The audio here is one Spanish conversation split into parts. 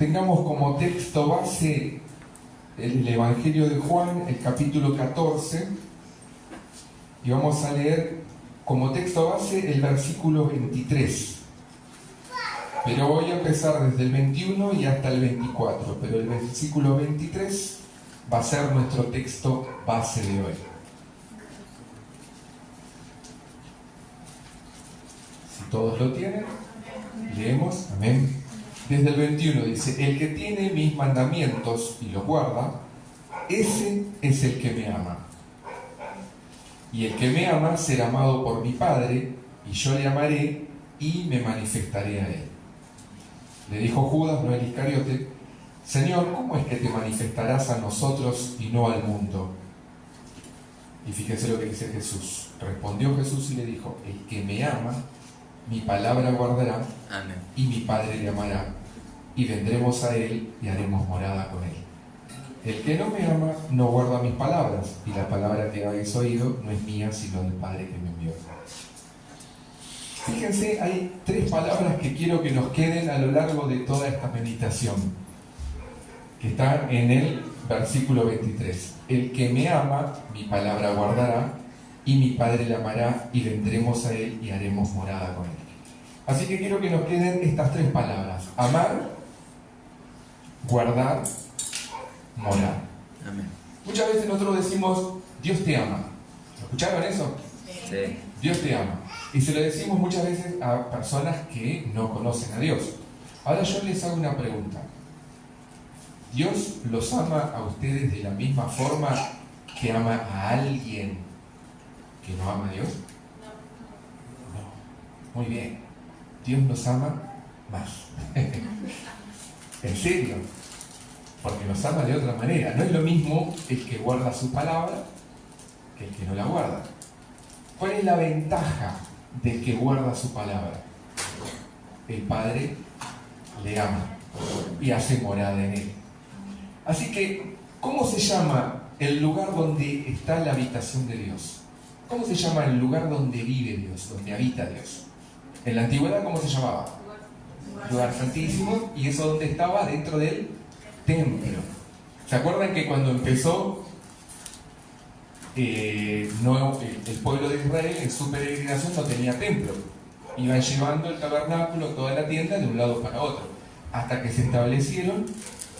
tengamos como texto base el Evangelio de Juan, el capítulo 14, y vamos a leer como texto base el versículo 23. Pero voy a empezar desde el 21 y hasta el 24, pero el versículo 23 va a ser nuestro texto base de hoy. Si todos lo tienen, leemos, amén. Desde el 21 dice: el que tiene mis mandamientos y los guarda, ese es el que me ama. Y el que me ama será amado por mi Padre, y yo le amaré y me manifestaré a él. Le dijo Judas, no el Iscariote: Señor, ¿cómo es que te manifestarás a nosotros y no al mundo? Y fíjense lo que dice Jesús. Respondió Jesús y le dijo: el que me ama, mi palabra guardará. Amén. Y mi Padre le amará, y vendremos a él y haremos morada con él. El que no me ama no guarda mis palabras, y la palabra que habéis oído no es mía, sino del Padre que me envió. Fíjense, hay tres palabras que quiero que nos queden a lo largo de toda esta meditación, que están en el versículo 23. El que me ama, mi palabra guardará, y mi Padre le amará, y vendremos a él y haremos morada con él. Así que quiero que nos queden estas tres palabras: amar, guardar, morar. Amén. Muchas veces nosotros decimos: Dios te ama. ¿Escucharon eso? Sí. Dios te ama. Y se lo decimos muchas veces a personas que no conocen a Dios. Ahora yo les hago una pregunta. ¿Dios los ama a ustedes de la misma forma que ama a alguien que no ama a Dios? No. Muy bien. Dios nos ama más. ¿En serio? Porque nos ama de otra manera. No es lo mismo el que guarda su palabra que el que no la guarda. ¿Cuál es la ventaja del que guarda su palabra? El Padre le ama y hace morada en él. Así que, ¿cómo se llama el lugar donde está la habitación de Dios? ¿Cómo se llama el lugar donde vive Dios, donde habita Dios? En la antigüedad, ¿cómo se llamaba? Lugar santísimo. ¿Y eso dónde estaba? Dentro del templo. ¿Se acuerdan que cuando empezó el pueblo de Israel en su peregrinación no tenía templo? Iban llevando el tabernáculo, toda la tienda, de un lado para otro, hasta que se establecieron,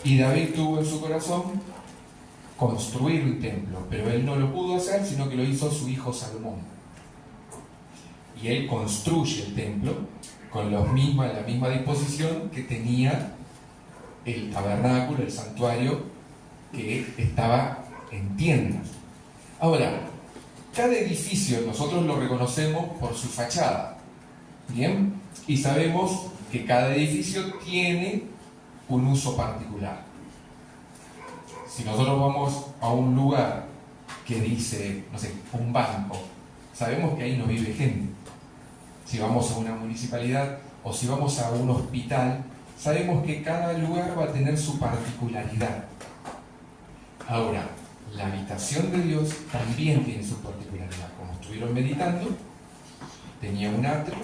y David tuvo en su corazón construir un templo, pero él no lo pudo hacer, sino que lo hizo su hijo Salomón. Y él construye el templo con la misma disposición que tenía el tabernáculo, el santuario, que estaba en tiendas. Ahora, cada edificio nosotros lo reconocemos por su fachada, ¿bien? Y sabemos que cada edificio tiene un uso particular. Si nosotros vamos a un lugar que dice, no sé, un banco, sabemos que ahí no vive gente. Si vamos a una municipalidad o si vamos a un hospital, sabemos que cada lugar va a tener su particularidad. Ahora, la habitación de Dios también tiene su particularidad. Como estuvieron meditando, tenía un atrio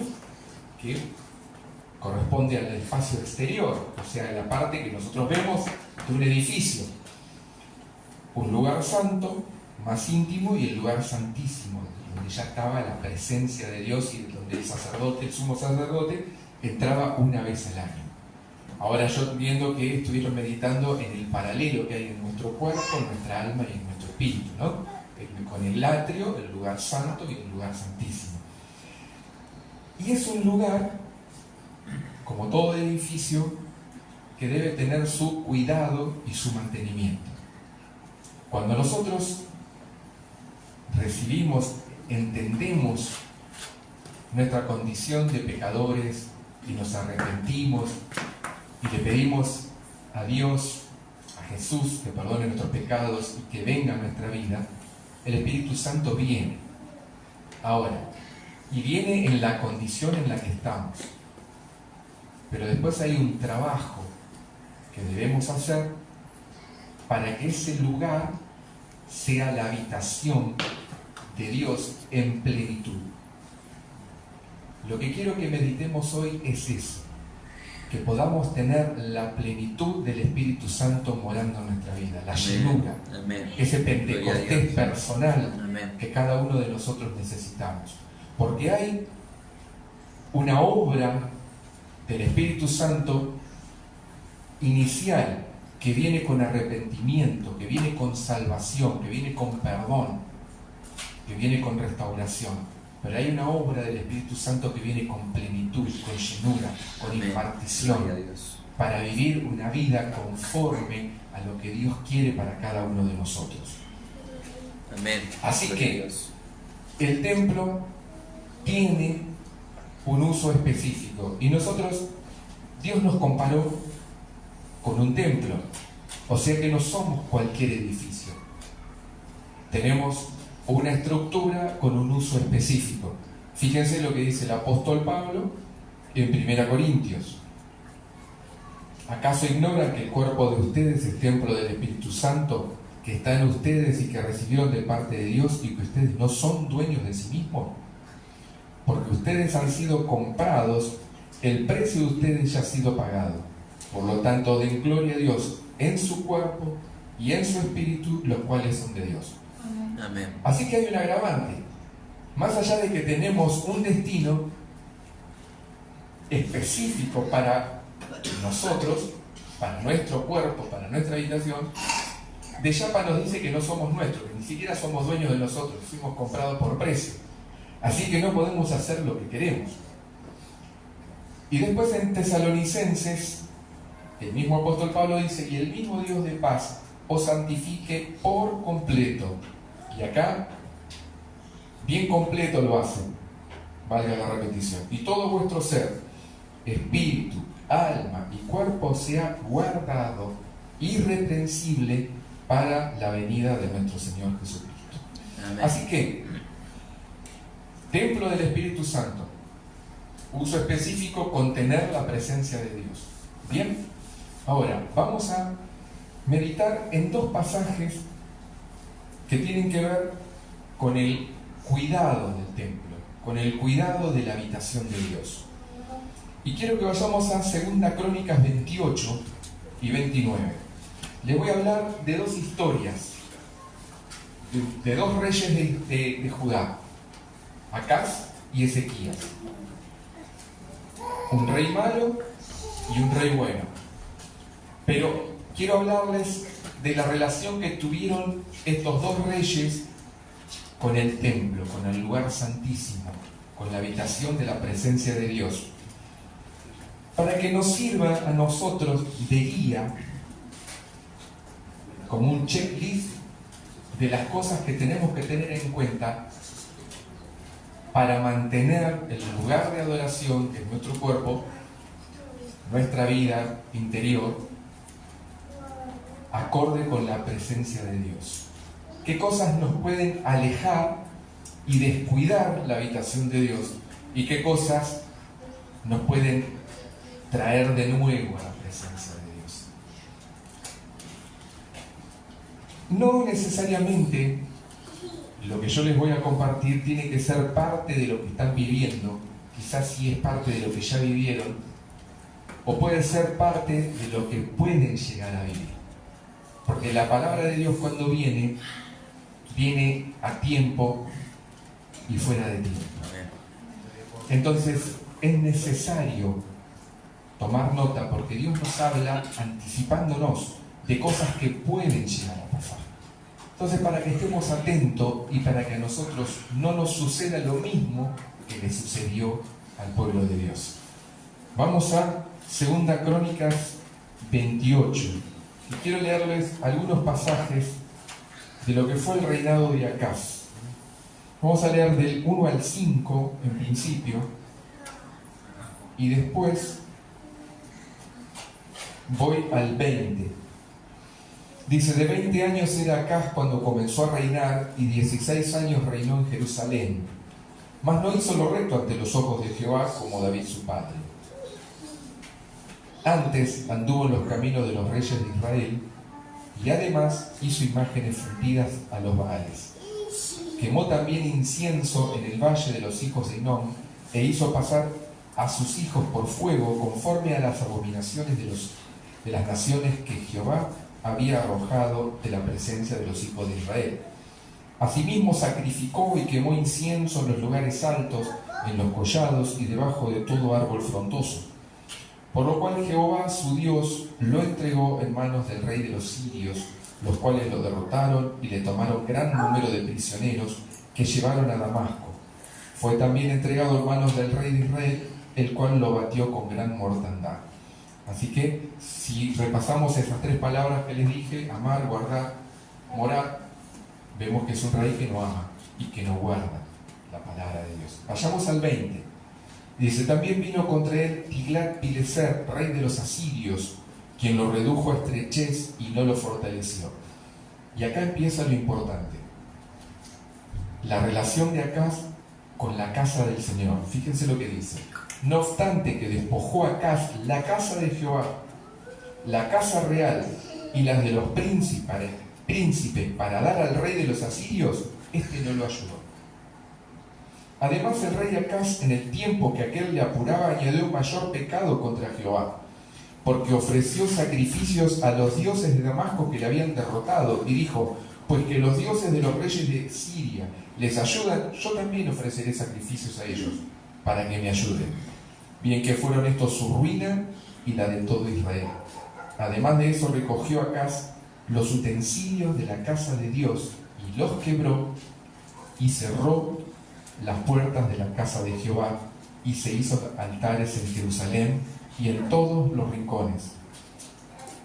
que corresponde al espacio exterior, o sea, la parte que nosotros vemos de un edificio. Un lugar santo, más íntimo, y el lugar santísimo, donde ya estaba la presencia de Dios y donde el sacerdote, el sumo sacerdote, entraba una vez al año. Ahora yo viendo que estuvieron meditando en el paralelo que hay en nuestro cuerpo, en nuestra alma y en nuestro espíritu, ¿no? Con el atrio, el lugar santo y el lugar santísimo. Y es un lugar, como todo edificio, que debe tener su cuidado y su mantenimiento. Cuando nosotros recibimos, entendemos nuestra condición de pecadores y nos arrepentimos y le pedimos a Dios, a Jesús, que perdone nuestros pecados y que venga a nuestra vida, el Espíritu Santo viene. Ahora, y viene en la condición en la que estamos. Pero después hay un trabajo que debemos hacer para que ese lugar sea la habitación de Dios en plenitud. Lo que quiero que meditemos hoy es eso. que podamos tener la plenitud del Espíritu Santo morando en nuestra vida, la llenura, ese Pentecostés personal que cada uno de nosotros necesitamos. Porque hay una obra del Espíritu Santo inicial que viene con arrepentimiento, que viene con salvación, que viene con perdón, que viene con restauración. Pero hay una obra del Espíritu Santo que viene con plenitud, con llenura, con impartición, para vivir una vida conforme a lo que Dios quiere para cada uno de nosotros. Amén. Así que el templo tiene un uso específico y nosotros, Dios nos comparó con un templo, o sea que no somos cualquier edificio. Tenemos una estructura con un uso específico. Fíjense lo que dice el apóstol Pablo en 1 Corintios. ¿Acaso ignoran que el cuerpo de ustedes es templo del Espíritu Santo, que está en ustedes y que recibieron de parte de Dios, y que ustedes no son dueños de sí mismos? Porque ustedes han sido comprados, el precio de ustedes ya ha sido pagado. Por lo tanto, den gloria a Dios en su cuerpo y en su espíritu, los cuales son de Dios. Amén. Así que hay un agravante. Más allá de que tenemos un destino específico para nosotros, para nuestro cuerpo, para nuestra habitación, de Yapa nos dice que no somos nuestros, que ni siquiera somos dueños de nosotros, fuimos comprados por precio. Así que no podemos hacer lo que queremos. Y después en Tesalonicenses, el mismo apóstol Pablo dice: y el mismo Dios de paz os santifique por completo. Y acá, bien completo lo hace, valga la repetición. Y todo vuestro ser, espíritu, alma y cuerpo sea guardado irreprensible para la venida de nuestro Señor Jesucristo. Amén. Así que, templo del Espíritu Santo, uso específico, contener la presencia de Dios. Bien, ahora vamos a meditar en dos pasajes que tienen que ver con el cuidado del templo, con el cuidado de la habitación de Dios. Y quiero que vayamos a 2 Crónicas 28 y 29. Les voy a hablar de dos historias, de dos reyes de Judá, Acaz y Ezequías. Un rey malo y un rey bueno. Pero quiero hablarles de la relación que tuvieron estos dos reyes con el templo, con el lugar santísimo, con la habitación de la presencia de Dios, para que nos sirva a nosotros de guía, como un checklist de las cosas que tenemos que tener en cuenta para mantener el lugar de adoración, que es nuestro cuerpo, nuestra vida interior, acorde con la presencia de Dios. ¿Qué cosas nos pueden alejar y descuidar la habitación de Dios? ¿Y qué cosas nos pueden traer de nuevo a la presencia de Dios? No necesariamente lo que yo les voy a compartir tiene que ser parte de lo que están viviendo. Quizás sí es parte de lo que ya vivieron, o puede ser parte de lo que pueden llegar a vivir. Porque la palabra de Dios, cuando viene a tiempo y fuera de tiempo. Entonces es necesario tomar nota, porque Dios nos habla anticipándonos de cosas que pueden llegar a pasar. Entonces, para que estemos atentos y para que a nosotros no nos suceda lo mismo que le sucedió al pueblo de Dios. Vamos a 2 Crónicas 28. Y quiero leerles algunos pasajes de lo que fue el reinado de Acaz. Vamos a leer del 1 al 5 en principio, y después voy al 20. Dice: de 20 años era Acaz cuando comenzó a reinar, y 16 años reinó en Jerusalén. Mas no hizo lo recto ante los ojos de Jehová como David su padre. Antes anduvo en los caminos de los reyes de Israel, y además hizo imágenes fundidas a los Baales. Quemó también incienso en el valle de los hijos de Hinnom, e hizo pasar a sus hijos por fuego, conforme a las abominaciones de las naciones que Jehová había arrojado de la presencia de los hijos de Israel. Asimismo sacrificó y quemó incienso en los lugares altos, en los collados y debajo de todo árbol frondoso. Por lo cual Jehová, su Dios, lo entregó en manos del rey de los sirios, los cuales lo derrotaron y le tomaron gran número de prisioneros que llevaron a Damasco. Fue también entregado en manos del rey de Israel, el cual lo batió con gran mortandad. Así que, si repasamos esas tres palabras que les dije, amar, guardar, morar, vemos que es un rey que no ama y que no guarda la palabra de Dios. Vayamos al 20. Dice, también vino contra él Tiglat-Pileser, rey de los asirios, quien lo redujo a estrechez y no lo fortaleció. Y acá empieza lo importante. La relación de Acaz con la casa del Señor. Fíjense lo que dice. No obstante que despojó a Acaz la casa de Jehová, la casa real y las de los príncipes para dar al rey de los asirios, este no lo ayudó. Además, el rey Acaz, en el tiempo que aquel le apuraba, añadió mayor pecado contra Jehová, porque ofreció sacrificios a los dioses de Damasco que le habían derrotado, y dijo, pues que los dioses de los reyes de Siria les ayudan, yo también ofreceré sacrificios a ellos, para que me ayuden. Bien que fueron estos su ruina y la de todo Israel. Además de eso, recogió Acaz los utensilios de la casa de Dios y los quebró y cerró las puertas de la casa de Jehová y se hizo altares en Jerusalén y en todos los rincones.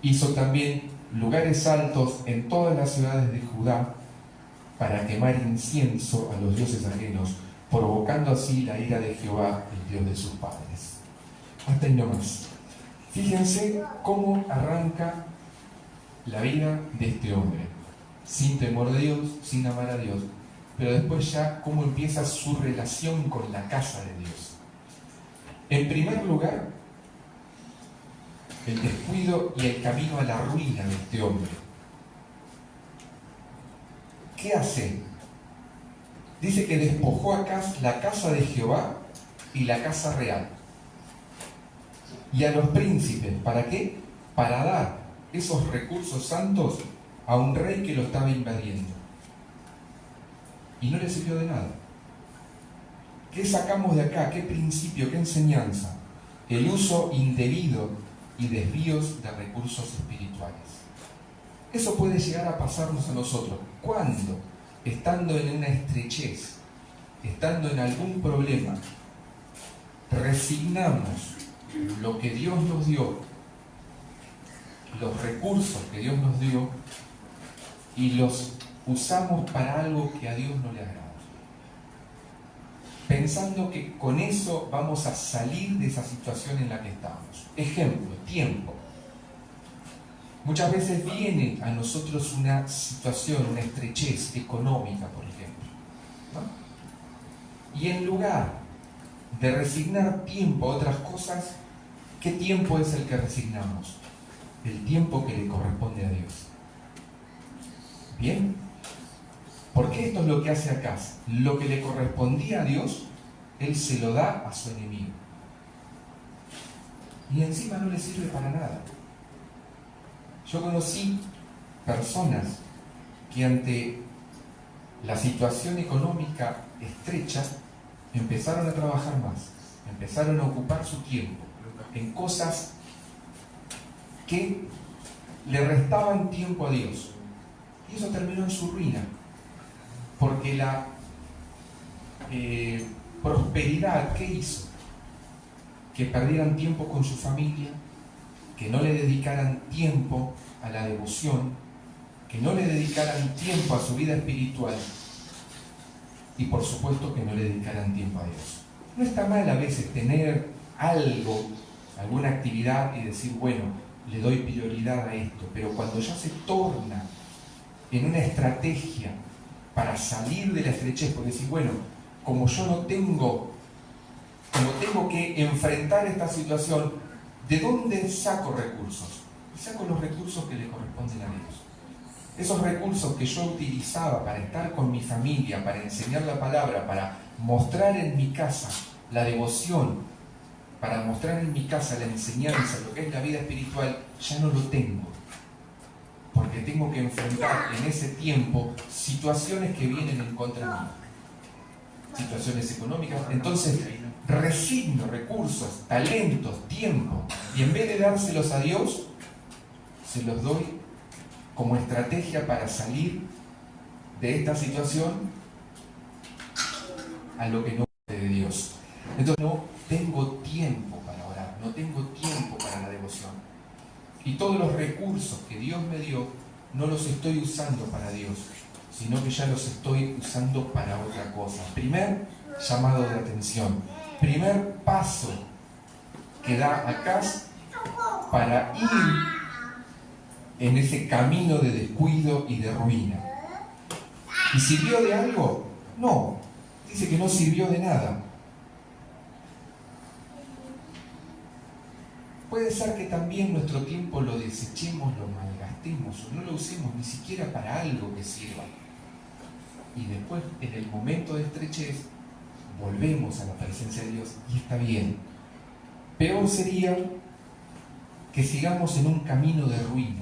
Hizo también lugares altos en todas las ciudades de Judá para quemar incienso a los dioses ajenos, provocando así la ira de Jehová, el Dios de sus padres. Hasta ahí nomás. Fíjense cómo arranca la vida de este hombre, sin temor de Dios, sin amar a Dios, pero después ya cómo empieza su relación con la casa de Dios. En primer lugar, el descuido y el camino a la ruina de este hombre. ¿Qué hace? Dice que despojó a Acaz la casa de Jehová y la casa real. Y a los príncipes, ¿para qué? Para dar esos recursos santos a un rey que lo estaba invadiendo. Y no le sirvió de nada. ¿Qué sacamos de acá? ¿Qué principio? ¿Qué enseñanza? El uso indebido y desvíos de recursos espirituales. Eso puede llegar a pasarnos a nosotros. ¿Cuándo? Estando en una estrechez, estando en algún problema, resignamos lo que Dios nos dio, los recursos que Dios nos dio, y los usamos para algo que a Dios no le agrada, pensando que con eso vamos a salir de esa situación en la que estamos. Ejemplo, tiempo. Muchas veces viene a nosotros una situación, una estrechez económica, por ejemplo, ¿no? Y en lugar de resignar tiempo a otras cosas, ¿qué tiempo es el que resignamos? El tiempo que le corresponde a Dios. ¿Bien? Porque esto es lo que hace Acaz. Lo que le correspondía a Dios, él se lo da a su enemigo. Y encima no le sirve para nada. Yo conocí personas que ante la situación económica estrecha empezaron a trabajar más, empezaron a ocupar su tiempo en cosas que le restaban tiempo a Dios. Y eso terminó en su ruina, porque la prosperidad, ¿qué hizo? Que perdieran tiempo con su familia, que no le dedicaran tiempo a la devoción, que no le dedicaran tiempo a su vida espiritual y por supuesto que no le dedicaran tiempo a Dios. No está mal a veces tener algo, alguna actividad y decir, bueno, le doy prioridad a esto, pero cuando ya se torna en una estrategia para salir de la estrechez, porque decir, bueno, como yo no tengo, como tengo que enfrentar esta situación, ¿de dónde saco recursos? Saco los recursos que le corresponden a Dios. Esos recursos que yo utilizaba para estar con mi familia, para enseñar la palabra, para mostrar en mi casa la devoción para mostrar en mi casa la enseñanza, lo que es la vida espiritual, ya no lo tengo. Porque tengo que enfrentar en ese tiempo situaciones que vienen en contra mío. Situaciones económicas. Entonces, resigno recursos, talentos, tiempo, y en vez de dárselos a Dios, se los doy como estrategia para salir de esta situación a lo que no es de Dios. Entonces no tengo tiempo para orar, no tengo tiempo para la devoción. Y todos los recursos que Dios me dio, no los estoy usando para Dios, sino que ya los estoy usando para otra cosa. Primer llamado de atención, primer paso que da acá para ir en ese camino de descuido y de ruina. ¿Y sirvió de algo? No, dice que no sirvió de nada. Puede ser que también nuestro tiempo lo desechemos, lo malgastemos o no lo usemos ni siquiera para algo que sirva. Y después, en el momento de estrechez, volvemos a la presencia de Dios y está bien. Peor sería que sigamos en un camino de ruina.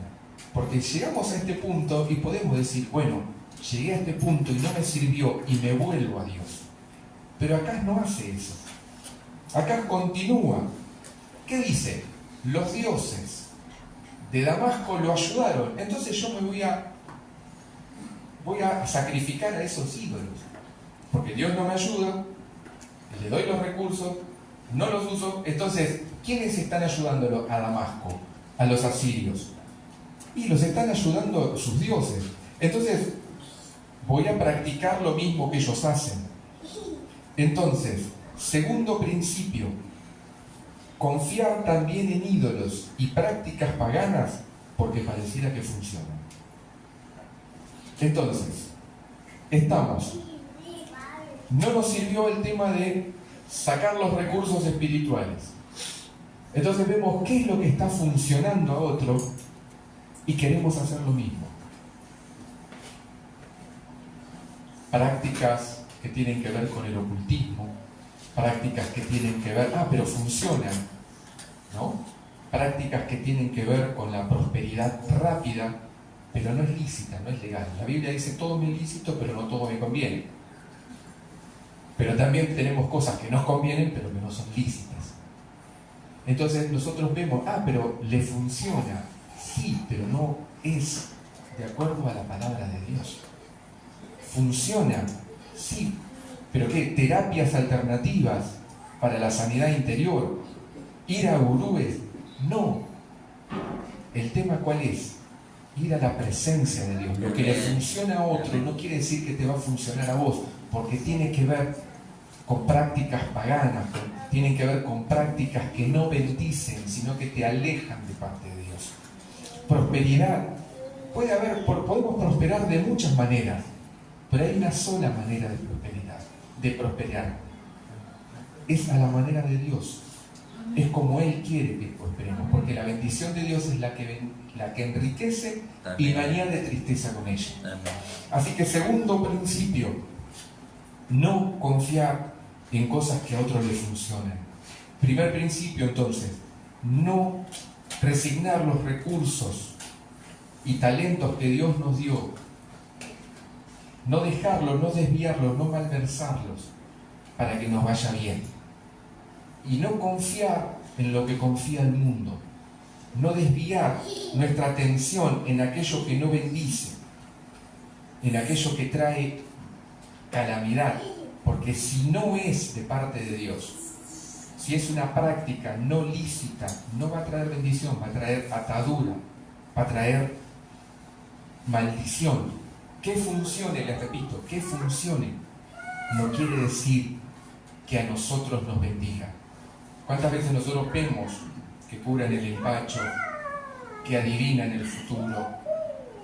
Porque llegamos a este punto y podemos decir, bueno, llegué a este punto y no me sirvió y me vuelvo a Dios. Pero acá no hace eso. Acá continúa. ¿Qué dice? Los dioses de Damasco lo ayudaron. Entonces yo me voy a sacrificar a esos ídolos. Porque Dios no me ayuda, le doy los recursos, no los uso. Entonces, ¿quiénes están ayudándolo a Damasco? A los asirios. Y los están ayudando sus dioses. Entonces, voy a practicar lo mismo que ellos hacen. Entonces, segundo principio, confiar también en ídolos y prácticas paganas porque pareciera que funcionan. Entonces, no nos sirvió el tema de sacar los recursos espirituales. Entonces vemos qué es lo que está funcionando a otro y queremos hacer lo mismo. Prácticas que tienen que ver con el ocultismo, prácticas que tienen que ver, pero funcionan, ¿no? Prácticas que tienen que ver con la prosperidad rápida, pero no es lícita, no es legal. La Biblia dice todo me es lícito, pero no todo me conviene. Pero también tenemos cosas que nos convienen, pero que no son lícitas. Entonces nosotros vemos, pero le funciona. Sí, pero no es de acuerdo a la palabra de Dios. Funciona, sí, pero ¿qué? Terapias alternativas para la sanidad interior, ir a gurúes, no. El tema ¿cuál es? Ir a la presencia de Dios. Lo que le funciona a otro no quiere decir que te va a funcionar a vos, porque tiene que ver con prácticas paganas, tienen que ver con prácticas que no bendicen, sino que te alejan de parte de Dios. Prosperidad. Podemos prosperar de muchas maneras, pero hay una sola manera de prosperar. Es a la manera de Dios. Es como Él quiere que prosperemos, porque la bendición de Dios es la que enriquece y no añade tristeza con ella. Así que segundo principio, no confiar en cosas que a otros les funcionan. Primer principio entonces, no resignar los recursos y talentos que Dios nos dio, no dejarlos, no desviarlos, no malversarlos para que nos vaya bien. Y no confiar en lo que confía el mundo, no desviar nuestra atención en aquello que no bendice, en aquello que trae calamidad, porque si no es de parte de Dios, si es una práctica no lícita, no va a traer bendición, va a traer atadura, va a traer maldición. Que funcione, les repito, que funcione, no quiere decir que a nosotros nos bendiga. ¿Cuántas veces nosotros vemos que curan el empacho, que adivinan el futuro,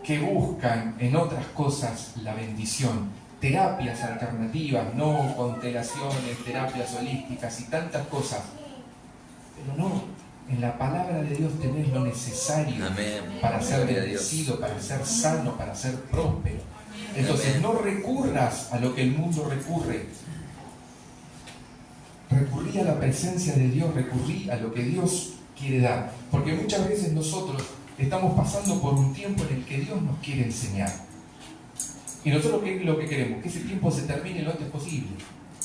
que buscan en otras cosas la bendición? Terapias alternativas, no constelaciones, terapias holísticas y tantas cosas. Pero no, en la palabra de Dios tenés lo necesario. Amén. Para ser bendecido, para ser sano, para ser próspero. Entonces Amén. No recurras a lo que el mundo recurre. recurrí a la presencia de Dios, recurrí a lo que Dios quiere dar. Porque muchas veces nosotros estamos pasando por un tiempo en el que Dios nos quiere enseñar. Y nosotros lo que queremos, que ese tiempo se termine lo antes posible.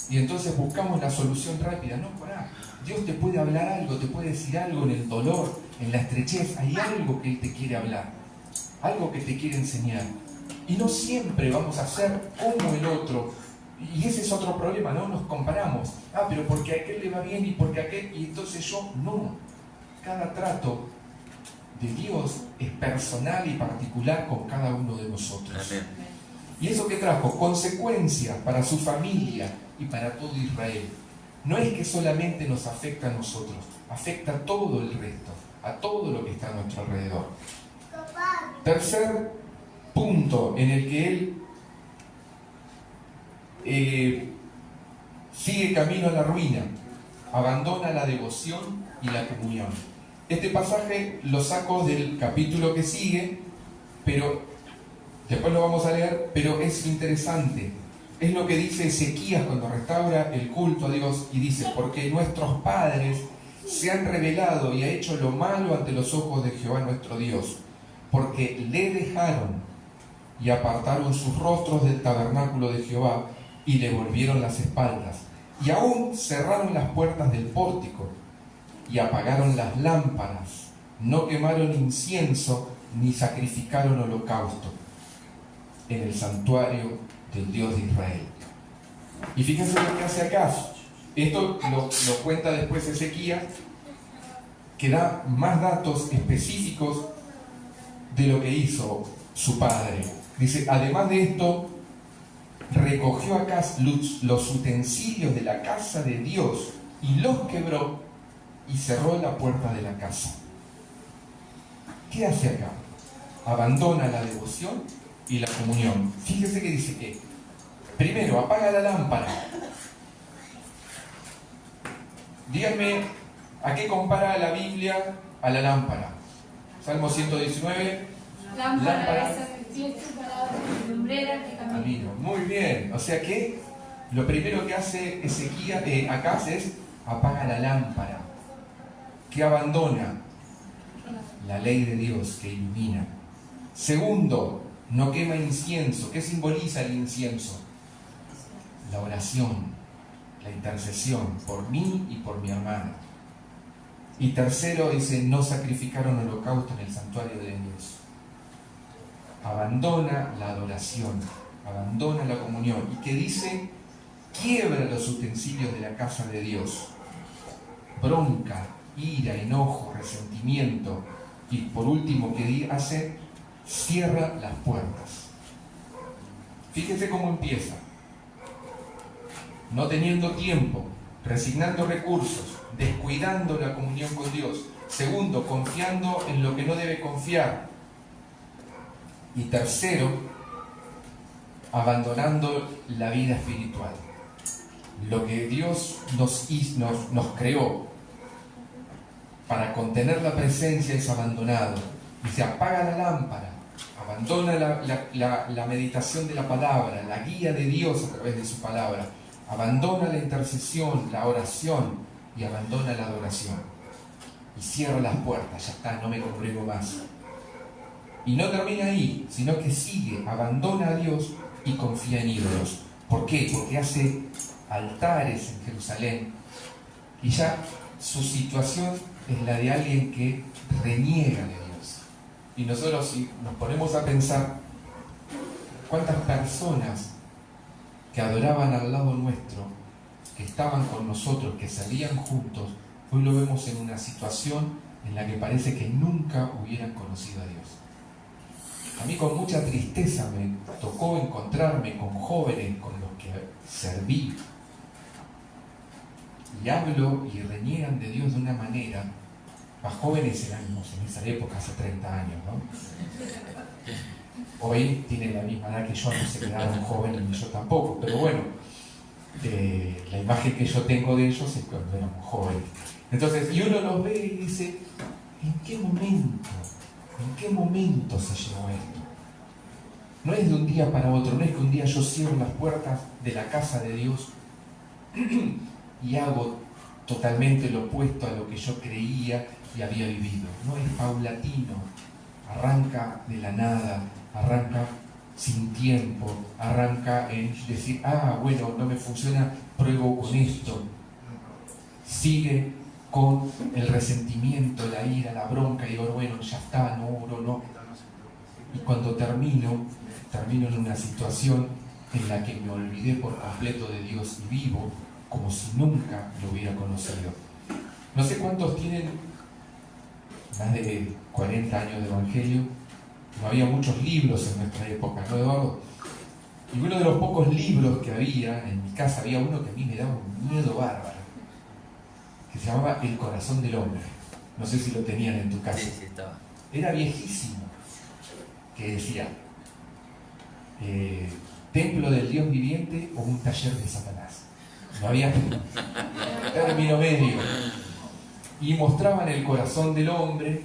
Y entonces buscamos la solución rápida. No, pará. Dios te puede hablar algo, te puede decir algo en el dolor, en la estrechez. Hay algo que Él te quiere hablar, algo que te quiere enseñar. Y no siempre vamos a ser como el otro. Y ese es otro problema, ¿no? Nos comparamos. Ah, pero porque a aquel le va bien y porque a aquel... Y entonces yo, no. Cada trato de Dios es personal y particular con cada uno de nosotros. Amén. ¿Y eso qué trajo? Consecuencias para su familia y para todo Israel. No es que solamente nos afecta a nosotros, afecta a todo el resto, a todo lo que está a nuestro alrededor. Tercer punto en el que él sigue camino a la ruina, abandona la devoción y la comunión. Este pasaje lo saco del capítulo que sigue, pero después lo vamos a leer, pero es interesante. Es lo que dice Ezequías cuando restaura el culto a Dios y dice: porque nuestros padres se han rebelado y han hecho lo malo ante los ojos de Jehová nuestro Dios, porque le dejaron y apartaron sus rostros del tabernáculo de Jehová y le volvieron las espaldas, y aún cerraron las puertas del pórtico y apagaron las lámparas, no quemaron incienso ni sacrificaron holocausto en el santuario del Dios de Israel. Y fíjense lo que hace acá. Esto lo cuenta después Ezequías, que da más datos específicos de lo que hizo su padre. Dice: además de esto, recogió acá los utensilios de la casa de Dios y los quebró y cerró la puerta de la casa. ¿Qué hace acá? Abandona la devoción y la comunión. Fíjese que dice que primero apaga la lámpara. Díganme, ¿a qué compara la Biblia a la lámpara? Salmo 119. Lámpara es lumbrera que camina. Muy bien. O sea que lo primero que hace Ezequías acá es apaga la lámpara, que abandona la ley de Dios que ilumina. Segundo, no quema incienso. ¿Qué simboliza el incienso? La oración, la intercesión por mí y por mi hermana. Y tercero, dice: no sacrificaron holocausto en el santuario de Dios. Abandona la adoración, abandona la comunión. ¿Y qué dice? Quiebra los utensilios de la casa de Dios. Bronca, ira, enojo, resentimiento. Y por último, ¿qué hace? Cierra las puertas. Fíjense cómo empieza. No teniendo tiempo, resignando recursos, descuidando la comunión con Dios. Segundo, confiando en lo que no debe confiar. Y tercero, abandonando la vida espiritual. Lo que Dios nos creó para contener la presencia es abandonado. Y se apaga la lámpara, abandona la meditación de la palabra, la guía de Dios a través de su palabra, abandona la intercesión, la oración y abandona la adoración. Y cierra las puertas, ya está, no me congrego más. Y no termina ahí, sino que sigue, abandona a Dios y confía en ídolos. ¿Por qué? Porque hace altares en Jerusalén. Y ya su situación es la de alguien que reniega de Dios. Y nosotros, si nos ponemos a pensar cuántas personas que adoraban al lado nuestro, que estaban con nosotros, que salían juntos, hoy lo vemos en una situación en la que parece que nunca hubieran conocido a Dios. A mí con mucha tristeza me tocó encontrarme con jóvenes con los que serví y hablo y reniegan de Dios de una manera. Más jóvenes éramos en esa época, hace 30 años, ¿no? Hoy tienen la misma edad que yo, no se quedaron jóvenes ni yo tampoco, pero bueno, la imagen que yo tengo de ellos es cuando éramos jóvenes. Entonces, y uno los ve y dice: ¿en qué momento se llegó esto? No es de un día para otro, no es que un día yo cierro las puertas de la casa de Dios y hago totalmente lo opuesto a lo que yo creía y había vivido. No, es paulatino, arranca de la nada, arranca sin tiempo, arranca en decir, bueno, no me funciona, pruebo con esto. Sigue con el resentimiento, la ira, la bronca, y digo, bueno, ya está, no oro, no. Y cuando termino en una situación en la que me olvidé por completo de Dios y vivo como si nunca lo hubiera conocido. No sé cuántos tienen más de 40 años de evangelio. No había muchos libros en nuestra época, ¿no, Eduardo? Y uno de los pocos libros que había, en mi casa había uno que a mí me daba un miedo bárbaro, que se llamaba El corazón del hombre. No sé si lo tenían en tu casa. Sí, sí, estaba. Era viejísimo, que decía, templo del Dios viviente o un taller de Satanás. No había término medio. Y mostraban el corazón del hombre,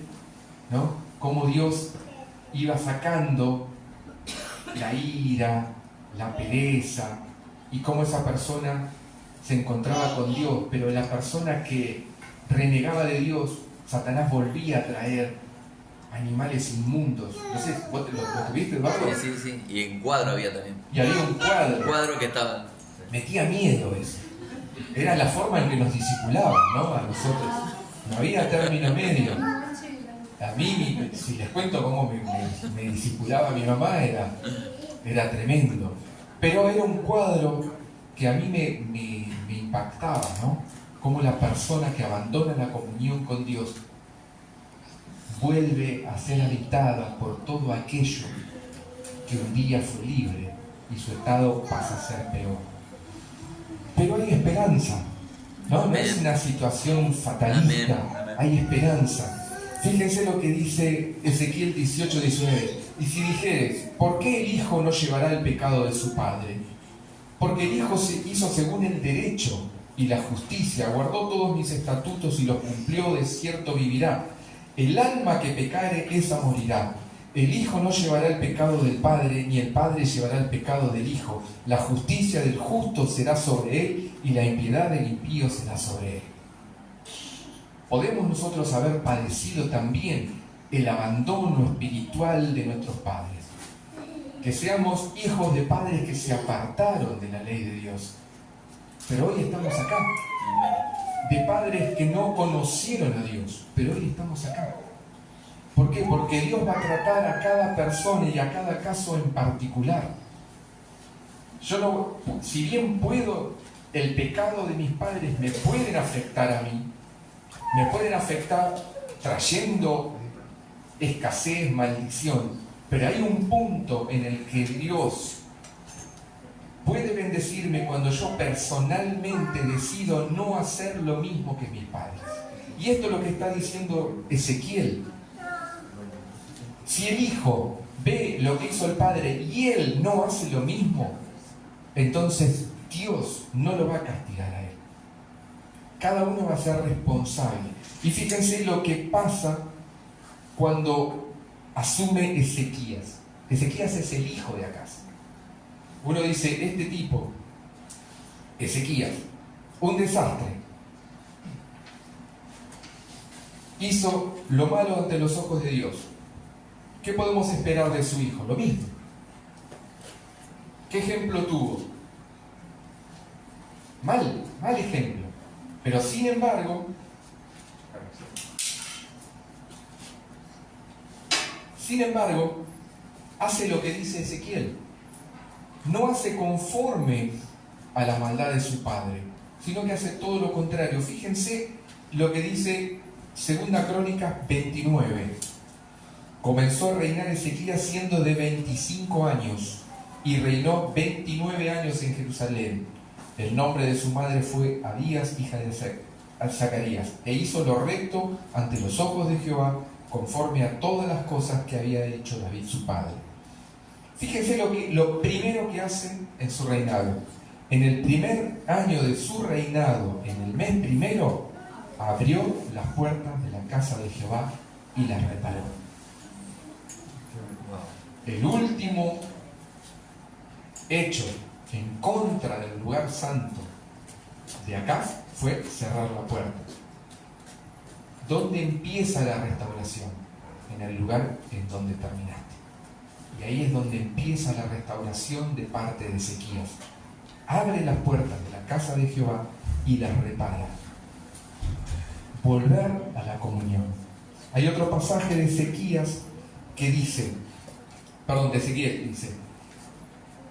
¿no? Cómo Dios iba sacando la ira, la pereza, y cómo esa persona se encontraba con Dios, pero la persona que renegaba de Dios, Satanás volvía a traer animales inmundos. No sé, ¿vos lo tuviste, Eduardo? Sí, sí, sí. Y en cuadro había también. Y había un cuadro. Un cuadro que estaba. Metía miedo eso. Era la forma en que nos discipulaban, ¿no? A nosotros. No había término medio. A mí, si les cuento cómo me discipulaba mi mamá, era tremendo. Pero era un cuadro que a mí me impactaba, ¿no? Cómo la persona que abandona la comunión con Dios vuelve a ser habitada por todo aquello que un día fue libre y su estado pasa a ser peor. Pero hay esperanza, ¿no? No es una situación fatalista, hay esperanza. Fíjense lo que dice Ezequiel 18:19. Y si dijeres, ¿por qué el hijo no llevará el pecado de su padre? Porque el hijo se hizo según el derecho y la justicia, guardó todos mis estatutos y los cumplió, de cierto vivirá. El alma que pecare, esa morirá. El hijo no llevará el pecado del padre, ni el padre llevará el pecado del hijo. La justicia del justo será sobre él, y la impiedad del impío será sobre él. Podemos nosotros haber padecido también el abandono espiritual de nuestros padres. Que seamos hijos de padres que se apartaron de la ley de Dios. Pero hoy estamos acá. De padres que no conocieron a Dios, pero hoy estamos acá. ¿Por qué? Porque Dios va a tratar a cada persona y a cada caso en particular. Yo no, si bien puedo, el pecado de mis padres me pueden afectar a mí, me pueden afectar trayendo escasez, maldición, pero hay un punto en el que Dios puede bendecirme cuando yo personalmente decido no hacer lo mismo que mis padres. Y esto es lo que está diciendo Ezequiel. Si el hijo ve lo que hizo el padre y él no hace lo mismo, entonces Dios no lo va a castigar a él. Cada uno va a ser responsable. Y fíjense lo que pasa cuando asume Ezequías. Ezequías es el hijo de Acaz. Uno dice, este tipo, Ezequías, un desastre. Hizo lo malo ante los ojos de Dios. ¿Qué podemos esperar de su hijo? Lo mismo. ¿Qué ejemplo tuvo? Mal ejemplo. Pero sin embargo, hace lo que dice Ezequiel. No hace conforme a la maldad de su padre, sino que hace todo lo contrario. Fíjense lo que dice 2 Crónicas 29. Comenzó a reinar Ezequías siendo de 25 años y reinó 29 años en Jerusalén. El nombre de su madre fue Abías, hija de Zacarías, e hizo lo recto ante los ojos de Jehová, conforme a todas las cosas que había hecho David su padre. Fíjense lo primero que hace en su reinado. En el primer año de su reinado, en el mes primero, abrió las puertas de la casa de Jehová y las reparó. El último hecho en contra del lugar santo de Acaz fue cerrar la puerta. ¿Dónde empieza la restauración? En el lugar en donde terminaste. Y ahí es donde empieza la restauración de parte de Ezequías. Abre las puertas de la casa de Jehová y las repara. Volver a la comunión. Hay otro pasaje de Ezequías que dice, de Ezequiel dice: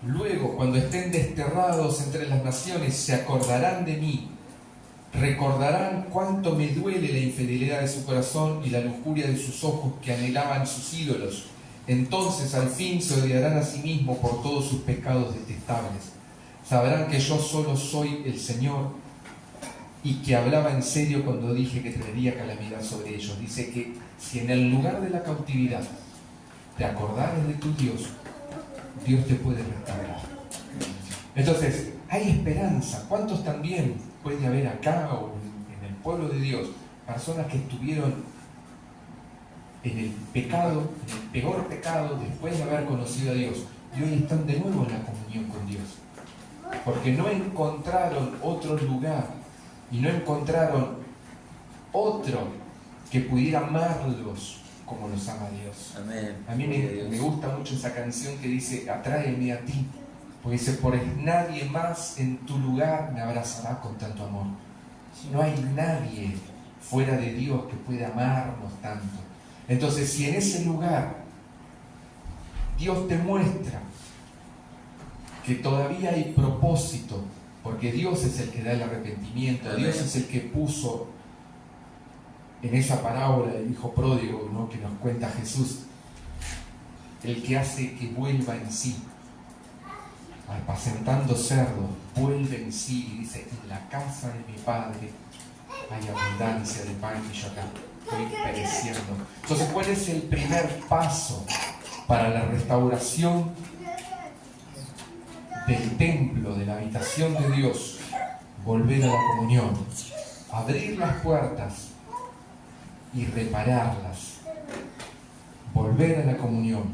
luego, cuando estén desterrados entre las naciones, se acordarán de mí, recordarán cuánto me duele la infidelidad de su corazón y la lujuria de sus ojos que anhelaban sus ídolos. Entonces al fin se odiarán a sí mismos por todos sus pecados detestables. Sabrán que yo solo soy el Señor y que hablaba en serio cuando dije que traería calamidad sobre ellos. Dice que si en el lugar de la cautividad te acordares de tu Dios, Dios te puede restaurar. Entonces, hay esperanza. ¿Cuántos también puede haber acá o en el pueblo de Dios personas que estuvieron en el pecado, en el peor pecado, después de haber conocido a Dios, y hoy están de nuevo en la comunión con Dios? Porque no encontraron otro lugar y no encontraron otro que pudiera amarlos como los ama Dios. Amén. A mí me gusta mucho esa canción que dice: atráeme a ti, porque dice: por nadie más en tu lugar me abrazará con tanto amor. No hay nadie fuera de Dios que pueda amarnos tanto. Entonces, si en ese lugar Dios te muestra que todavía hay propósito, porque Dios es el que da el arrepentimiento, Amén. Dios es el que puso en esa parábola del hijo pródigo, ¿no?, que nos cuenta Jesús, el que hace que vuelva en sí, apacentando cerdos, vuelve en sí, y dice: en la casa de mi Padre hay abundancia de pan y yo acá estoy pereciendo. Entonces, ¿cuál es el primer paso para la restauración del templo, de la habitación de Dios? Volver a la comunión, abrir las puertas y repararlas, volver a la comunión.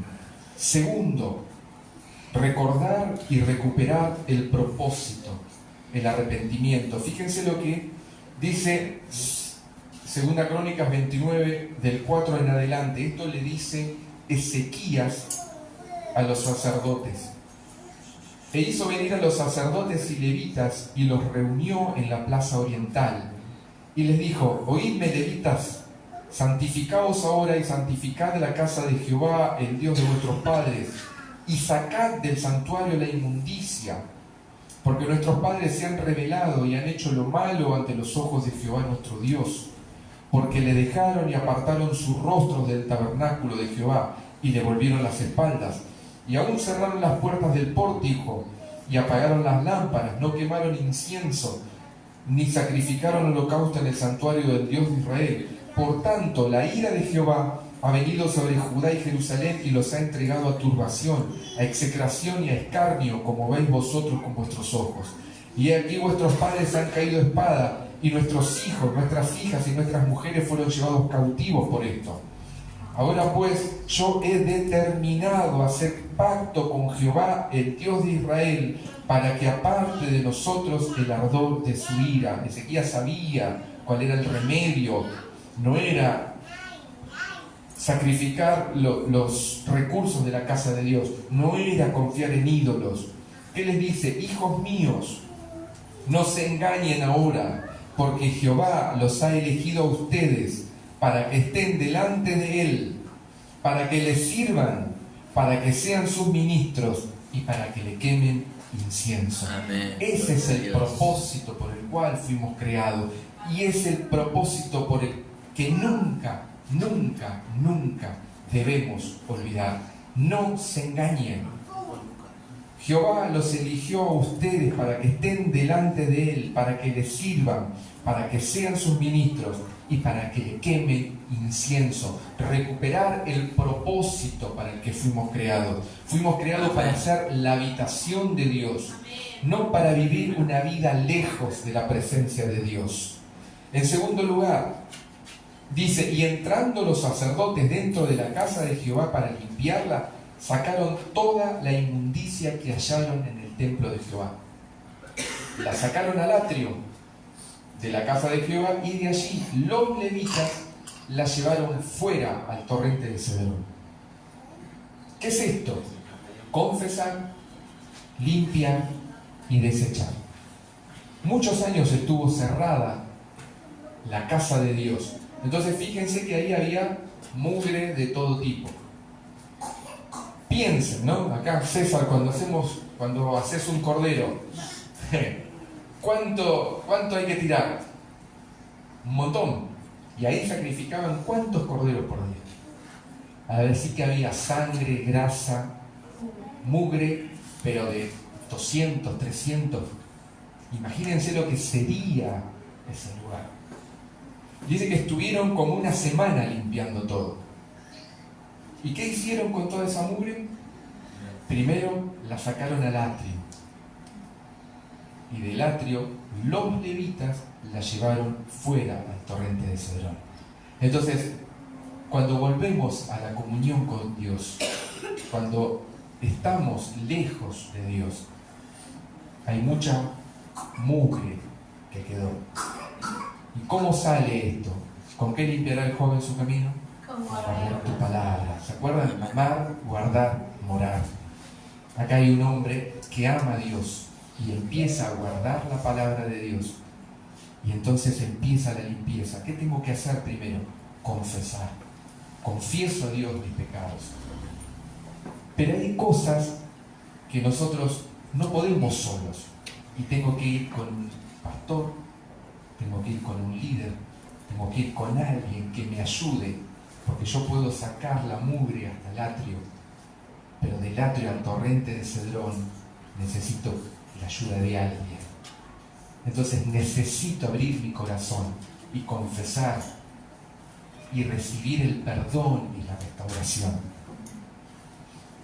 Segundo, recordar y recuperar el propósito, el arrepentimiento. Fíjense lo que dice 2 Crónicas 29, del 4 en adelante. Esto le dice Ezequías a los sacerdotes. E hizo venir a los sacerdotes y levitas y los reunió en la plaza oriental. Y les dijo: oídme, levitas, santificaos ahora y santificad la casa de Jehová, el Dios de vuestros padres, y sacad del santuario la inmundicia, porque nuestros padres se han rebelado y han hecho lo malo ante los ojos de Jehová nuestro Dios, porque le dejaron y apartaron sus rostros del tabernáculo de Jehová y le volvieron las espaldas, y aún cerraron las puertas del pórtico y apagaron las lámparas, no quemaron incienso, ni sacrificaron holocausto en el santuario del Dios de Israel. Por tanto, la ira de Jehová ha venido sobre Judá y Jerusalén y los ha entregado a turbación, a execración y a escarnio, como veis vosotros con vuestros ojos. Y aquí vuestros padres han caído a espada, y nuestros hijos, nuestras hijas y nuestras mujeres fueron llevados cautivos por esto. Ahora pues, yo he determinado hacer pacto con Jehová, el Dios de Israel, para que aparte de nosotros el ardor de su ira. Ezequías sabía cuál era el remedio. No era sacrificar los recursos de la casa de Dios, no era confiar en ídolos. ¿Qué les dice? Hijos míos, no se engañen ahora, porque Jehová los ha elegido a ustedes para que estén delante de Él, para que le sirvan, para que sean sus ministros y para que le quemen incienso. Amén. Ese es el propósito por el cual fuimos creados, y es el propósito por el que nunca debemos olvidar. No se engañen. Jehová los eligió a ustedes para que estén delante de Él, para que le sirvan, para que sean sus ministros y para que le quemen incienso. Recuperar el propósito para el que fuimos creados. Fuimos creados para ser la habitación de Dios, no para vivir una vida lejos de la presencia de Dios. En segundo lugar, dice: y entrando los sacerdotes dentro de la casa de Jehová para limpiarla, sacaron toda la inmundicia que hallaron en el templo de Jehová. La sacaron al atrio de la casa de Jehová, y de allí los levitas la llevaron fuera al torrente de Cedrón. ¿Qué es esto? Confesar, limpiar y desechar. Muchos años estuvo cerrada la casa de Dios. Entonces fíjense que ahí había mugre de todo tipo. Piensen, ¿no? Acá César, cuando haces un cordero, ¿cuánto hay que tirar? Un montón. Y ahí sacrificaban ¿cuántos corderos por día? A ver, sí que había sangre, grasa, mugre, pero de 200, 300. Imagínense lo que sería ese lugar. Dice que estuvieron como una semana limpiando todo. ¿Y qué hicieron con toda esa mugre? Primero la sacaron al atrio. Y del atrio los levitas la llevaron fuera al torrente de Cedrón. Entonces, cuando volvemos a la comunión con Dios, cuando estamos lejos de Dios, hay mucha mugre que quedó. ¿Y cómo sale esto? ¿Con qué limpiará el joven su camino? Con guardar tu palabra. ¿Se acuerdan? Amar, guardar, morar. Acá hay un hombre que ama a Dios y empieza a guardar la palabra de Dios. Y entonces empieza la limpieza. ¿Qué tengo que hacer primero? Confesar. Confieso a Dios mis pecados. Pero hay cosas que nosotros no podemos solos. Y tengo que ir con un pastor, tengo que ir con un líder, tengo que ir con alguien que me ayude, porque yo puedo sacar la mugre hasta el atrio, pero del atrio al torrente de Cedrón necesito la ayuda de alguien. Entonces necesito abrir mi corazón y confesar y recibir el perdón y la restauración.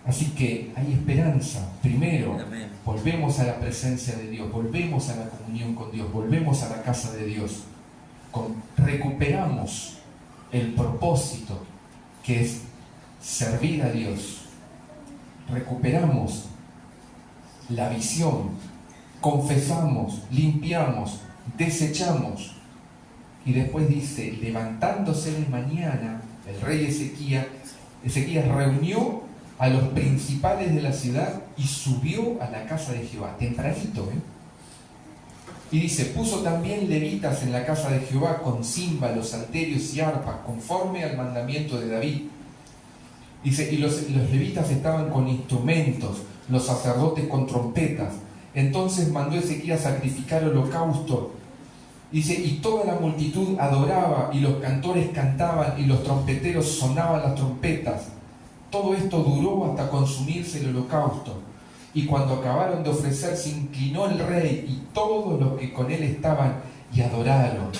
Así que hay esperanza. Primero, volvemos a la presencia de Dios, volvemos a la comunión con Dios, volvemos a la casa de Dios. Recuperamos el propósito que es servir a Dios. Recuperamos la visión, confesamos, limpiamos, desechamos. Y después dice, levantándose de mañana, el rey Ezequías reunió a los principales de la ciudad y subió a la casa de Jehová, tempranito, Y dice, puso también levitas en la casa de Jehová con címbalos, salterios y arpas, conforme al mandamiento de David. Dice, y los levitas estaban con instrumentos, los sacerdotes con trompetas. Entonces mandó Ezequías sacrificar holocausto. Dice, y toda la multitud adoraba, y los cantores cantaban, y los trompeteros sonaban las trompetas. Todo esto duró hasta consumirse el holocausto. Y cuando acabaron de ofrecer, se inclinó el rey y todos los que con él estaban y adoraron.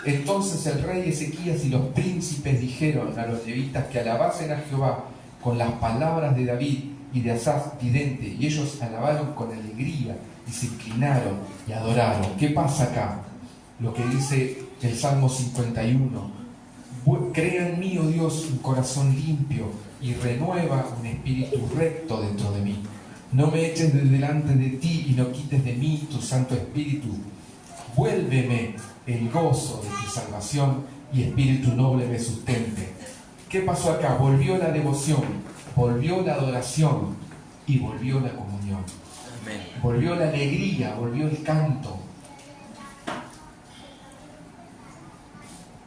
Entonces el rey Ezequías y los príncipes dijeron a los levitas que alabasen a Jehová con las palabras de David y de Asaf vidente. Y ellos alabaron con alegría y se inclinaron y adoraron. ¿Qué pasa acá? Lo que dice el Salmo 51. Crea en mí, oh Dios, un corazón limpio y renueva un espíritu recto dentro de mí. No me eches de delante de ti y no quites de mí tu Santo Espíritu. Vuélveme el gozo de tu salvación y espíritu noble me sustente. ¿Qué pasó acá? Volvió la devoción, volvió la adoración y volvió la comunión. Amén. Volvió la alegría, volvió el canto.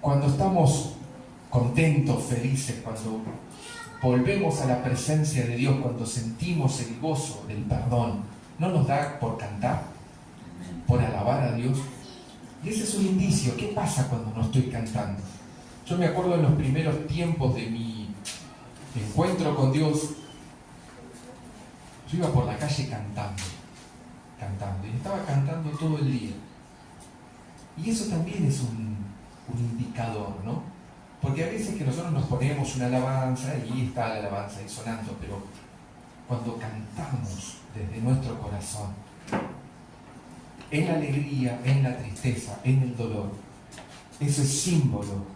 Cuando estamos contentos, felices, cuando volvemos a la presencia de Dios, cuando sentimos el gozo del perdón, ¿no nos da por cantar? ¿Por alabar a Dios? Y ese es un indicio. ¿Qué pasa cuando no estoy cantando? Yo me acuerdo en los primeros tiempos de mi encuentro con Dios, yo iba por la calle cantando, y estaba cantando todo el día. Y eso también es un indicador, ¿no? Porque a veces que nosotros nos ponemos una alabanza y está la alabanza ahí sonando, pero cuando cantamos desde nuestro corazón, en la alegría, en la tristeza, en el dolor, eso es símbolo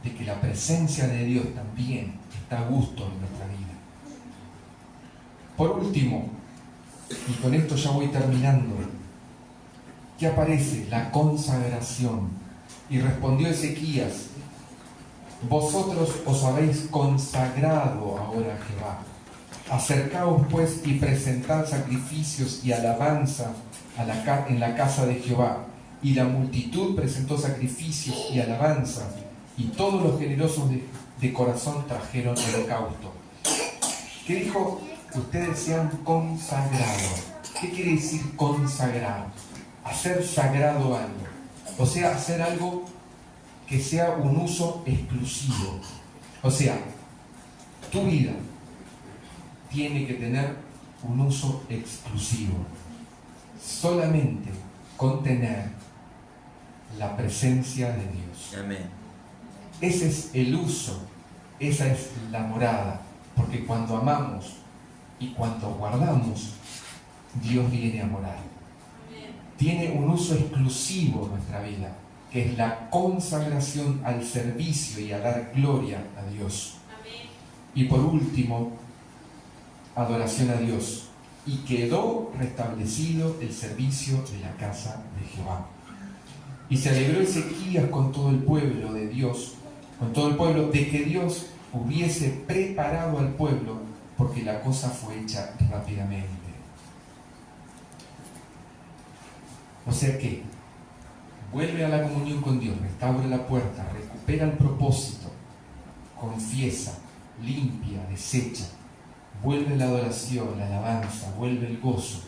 de que la presencia de Dios también está a gusto en nuestra vida. Por último, y con esto ya voy terminando, ¿qué aparece? La consagración Y respondió Ezequías: vosotros os habéis consagrado ahora a Jehová. Acercaos pues y presentad sacrificios y alabanza en la casa de Jehová. Y la multitud presentó sacrificios y alabanza, y todos los generosos de corazón trajeron holocausto. ¿Qué dijo? Ustedes se han consagrado. ¿Qué quiere decir consagrar? Hacer sagrado algo. O sea, hacer algo que sea un uso exclusivo. O sea, tu vida tiene que tener un uso exclusivo. Solamente contener la presencia de Dios. Amén. Ese es el uso, esa es la morada. Porque cuando amamos y cuando guardamos, Dios viene a morar. Tiene un uso exclusivo en nuestra vida, que es la consagración al servicio y a dar gloria a Dios. Y por último, adoración a Dios. Y quedó restablecido el servicio de la casa de Jehová. Y se alegró Ezequías con todo el pueblo de Dios, con todo el pueblo, de que Dios hubiese preparado al pueblo, porque la cosa fue hecha rápidamente. O sea que vuelve a la comunión con Dios, restaura la puerta, recupera el propósito, confiesa, limpia, desecha, vuelve la adoración, la alabanza, vuelve el gozo.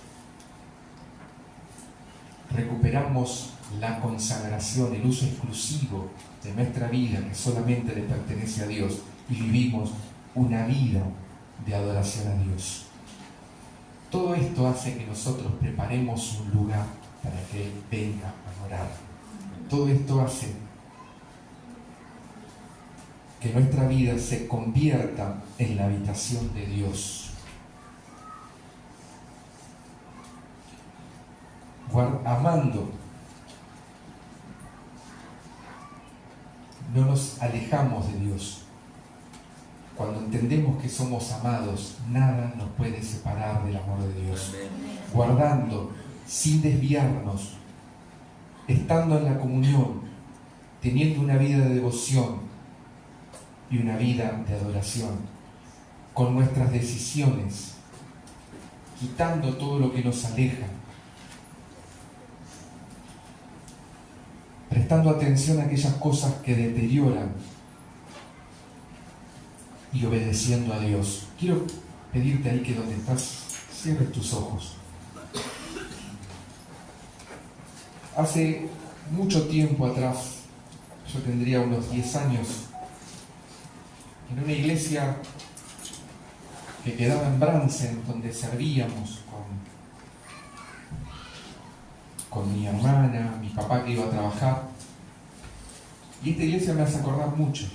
Recuperamos la consagración, el uso exclusivo de nuestra vida que solamente le pertenece a Dios, y vivimos una vida de adoración a Dios. Todo esto hace que nosotros preparemos un lugar para que Él venga a morar. Todo esto hace que nuestra vida se convierta en la habitación de Dios. Amando, no nos alejamos de Dios. Cuando entendemos que somos amados, nada nos puede separar del amor de Dios. Guardando, sin desviarnos, estando en la comunión, teniendo una vida de devoción y una vida de adoración, con nuestras decisiones, quitando todo lo que nos aleja, prestando atención a aquellas cosas que deterioran y obedeciendo a Dios. Quiero pedirte ahí que donde estás, cierres tus ojos. Hace mucho tiempo atrás, yo tendría unos 10 años, en una iglesia que quedaba en Bransen, donde servíamos con mi hermana, mi papá que iba a trabajar. Y esta iglesia me hace acordar mucho.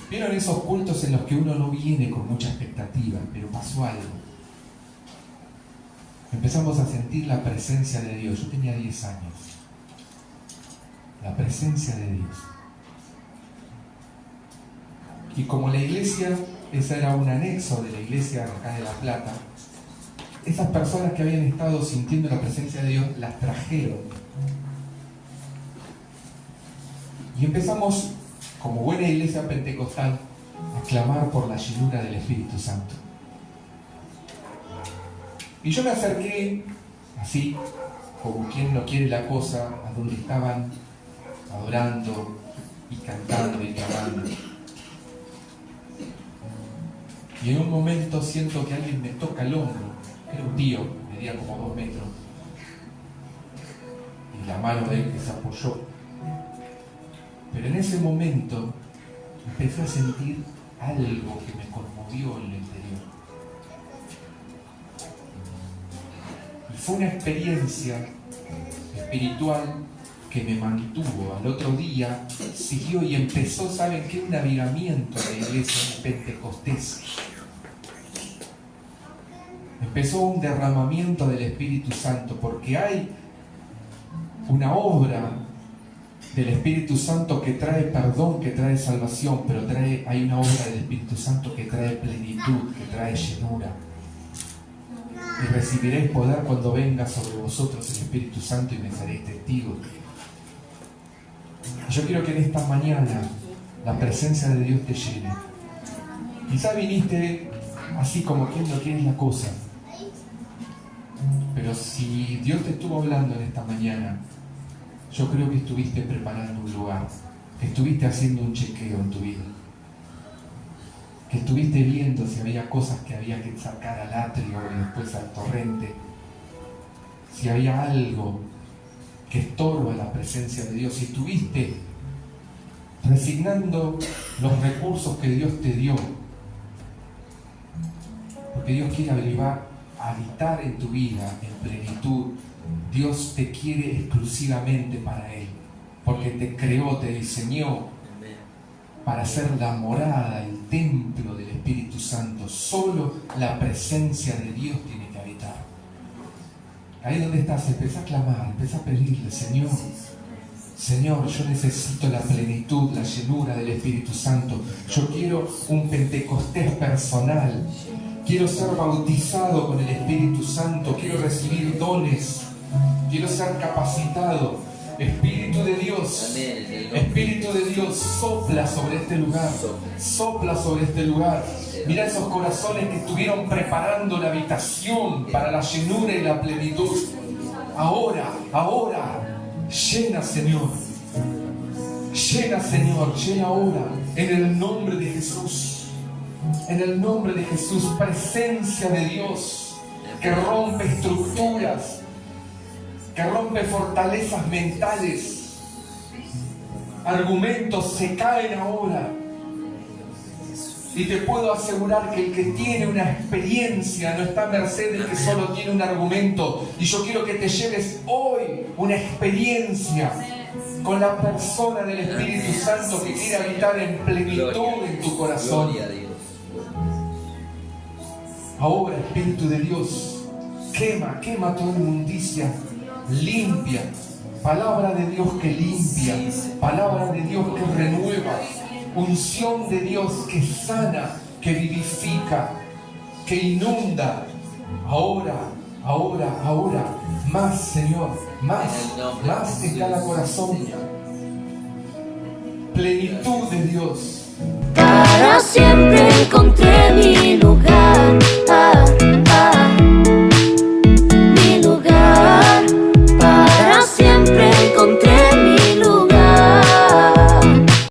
¿Vieron esos cultos en los que uno no viene con mucha expectativa, pero pasó algo? Empezamos a sentir la presencia de Dios. Yo tenía 10 años. La presencia de Dios. Y como la iglesia, esa era un anexo de la iglesia acá de La Plata, esas personas que habían estado sintiendo la presencia de Dios, las trajeron. Y empezamos, como buena iglesia pentecostal, a clamar por la llenura del Espíritu Santo. Y yo me acerqué, así, como quien no quiere la cosa, a donde estaban adorando y cantando y clamando. Y en un momento siento que alguien me toca el hombro. Era un tío, medía como 2 metros. Y la mano de él que se apoyó. Pero en ese momento empecé a sentir algo que me conmovió en el interior. Y fue una experiencia espiritual que me mantuvo. Al otro día siguió y empezó, ¿saben qué? Un avivamiento de la iglesia pentecostés. Empezó un derramamiento del Espíritu Santo, porque hay una obra del Espíritu Santo que trae perdón, que trae salvación, pero hay una obra del Espíritu Santo que trae plenitud, que trae llenura. Y recibiréis poder cuando venga sobre vosotros el Espíritu Santo y me seréis testigos Yo quiero que en esta mañana la presencia de Dios te llene. Quizá viniste así como quien no quiere la cosa. Pero si Dios te estuvo hablando en esta mañana, yo creo que estuviste preparando un lugar, que estuviste haciendo un chequeo en tu vida, que estuviste viendo si había cosas que había que sacar al atrio y después al torrente, si había algo que estorba la presencia de Dios, si estuviste resignando los recursos que Dios te dio, porque Dios quiere habitar en tu vida en plenitud. Dios te quiere exclusivamente para Él, porque te creó, te diseñó para ser la morada, el templo del Espíritu Santo. Solo la presencia de Dios tiene que habitar. Ahí donde estás, empezá a clamar, empezá a pedirle: Señor, Señor, yo necesito la plenitud, la llenura del Espíritu Santo. Yo quiero un Pentecostés personal. Quiero ser bautizado con el Espíritu Santo. Quiero recibir dones. Quiero ser capacitado. Espíritu de Dios, Espíritu de Dios, sopla sobre este lugar. Sopla sobre este lugar. Mira esos corazones que estuvieron preparando la habitación para la llenura y la plenitud. Ahora, llena, Señor. Llena, Señor, llena ahora. En el nombre de Jesús. En el nombre de Jesús, presencia de Dios que rompe estructuras, que rompe fortalezas mentales. Argumentos se caen ahora. Y te puedo asegurar que el que tiene una experiencia no está a merced del que solo tiene un argumento. Y yo quiero que te lleves hoy una experiencia con la persona del Espíritu Santo que quiere habitar en plenitud en tu corazón. Ahora, Espíritu de Dios, quema toda inmundicia, limpia. Palabra de Dios que limpia, palabra de Dios que renueva, unción de Dios que sana, que vivifica, que inunda. Ahora, más, Señor, más en cada corazón. Plenitud de Dios. Para siempre encontré mi